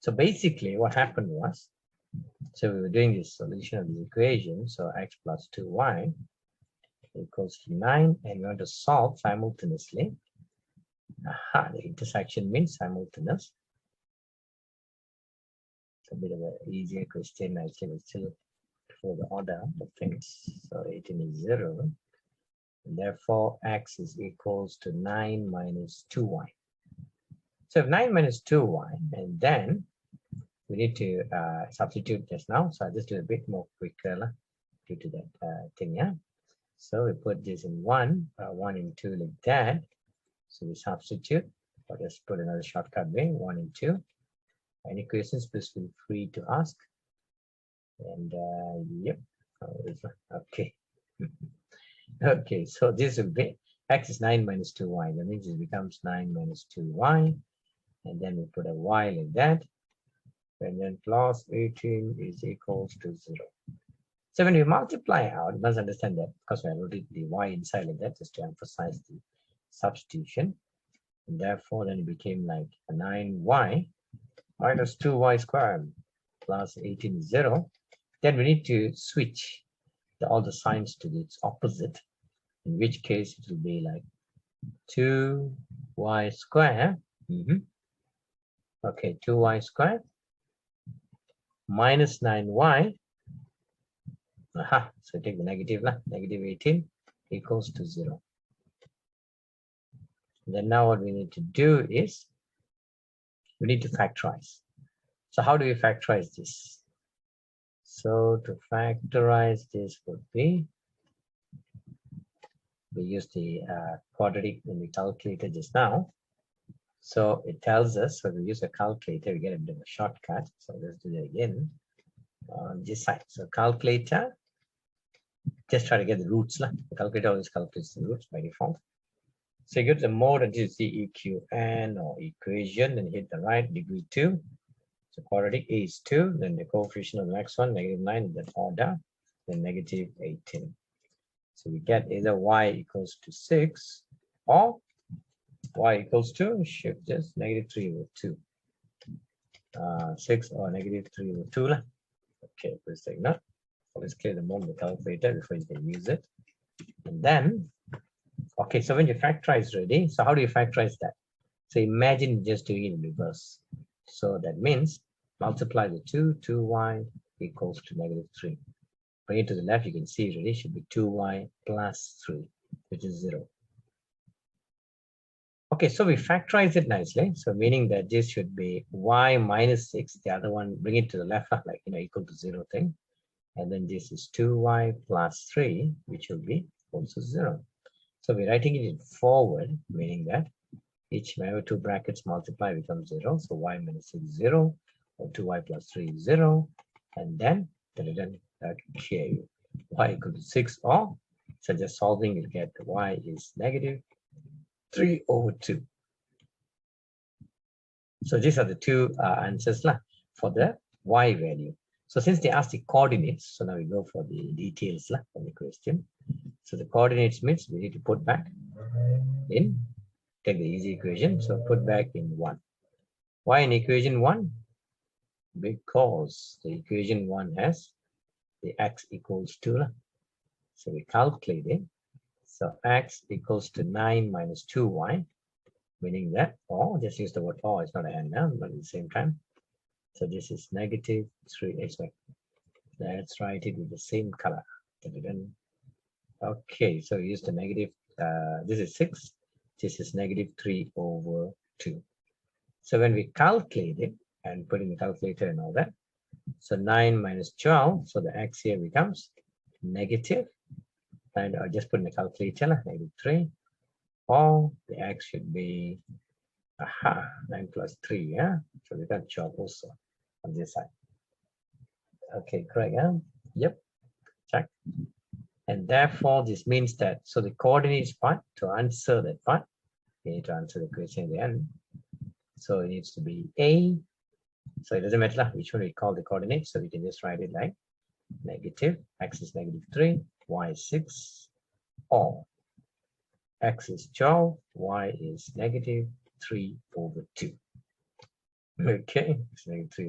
So basically what happened was, so we were doing this solution of the equation. So x plus 2y equals to 9, and we want to solve simultaneously. Aha, the intersection means simultaneous. It's a bit of an easier question. Actually, it's still for the order of things. So 18 is 0. And therefore, x is equals to 9 minus 2y. So 9 minus 2y, and then we need to substitute just now. So I'll just do a bit more quicker due to that thing, yeah. So we put this in 1 and 2 like that. So we substitute, or just put another shortcut way, 1 and 2. Any questions, please feel free to ask. And yep, okay. Okay, so this will be x is 9 minus 2y. That means it becomes 9 minus 2y. And then we put a y like that. And then plus 18 is equals to 0. So when we multiply out, you must understand that because we have already the y inside like that, just to emphasize the substitution. And therefore, then it became like a 9y minus 2y squared plus 18 is 0. Then we need to switch all the signs to its opposite, in which case it will be like 2y squared. Okay, 2y squared minus 9y. Aha, so take the negative, negative 18 equals to 0. And then now what we need to do is we need to factorize. So how do we factorize this? So to factorize this would be, we use the quadratic when we calculated just now. So it tells us, so we use a calculator, we get a bit of a shortcut. So let's do that again on this side. So calculator, just try to get the roots. The calculator always calculates the roots by default. So you get the mode until you see EQN or equation, then hit the right, degree 2. So quadratic A is 2, then the coefficient of the next one, negative 9 in that order, then negative 18. So we get either y equals to 6 or y equals to, shift just negative 3 over 2. 6 or negative 3 over 2. Okay, please take note. So let's clear the mode of the calculator before you can use it. And then, okay, so when you factorize ready, so how do you factorize that? So imagine just doing it in reverse. So that means multiply the 2y equals to negative 3. Bring it to the left, you can see it really should be 2y plus 3, which is 0. Okay, so we factorize it nicely. So meaning that this should be y minus 6. The other one, bring it to the left, like, equal to 0 thing. And then this is 2y plus 3, which will be also 0. So we're writing it in forward, meaning that each whenever two brackets multiply becomes 0. So y minus 6 is 0, or 2y plus 3 is 0. And then okay, y equal to 6, or so just solving, you'll get y is negative 3 over 2. So these are the two answers for the y value. So since they asked the coordinates, so now we go for the details of the question. So the coordinates means we need to put back in, take the easy equation, so put back in 1. Why in equation 1? Because the equation 1 has the x equals 2. So we calculate it. So x equals to 9 minus 2y, meaning that, or just use the word or, it's not an and now, but at the same time. So this is negative 3x. Let's write it with the same color. Okay, so use the negative, this is 6, this is negative 3 over 2. So when we calculate it and put in the calculator and all that, so 9 minus 12, so the x here becomes negative, and I'll just put in the calculator, negative 3, or the x should be, 9 plus 3, yeah? So we got 12 also on this side. Okay, correct, yeah? Yep, check. And therefore, this means that, so the coordinates part, to answer that part, you need to answer the question at the end. So it needs to be A. So it doesn't matter which one we call the coordinates. So we can just write it like negative, x is negative 3, y is 6, or x is 12, y is negative 3 over 2. Okay, it's negative 3.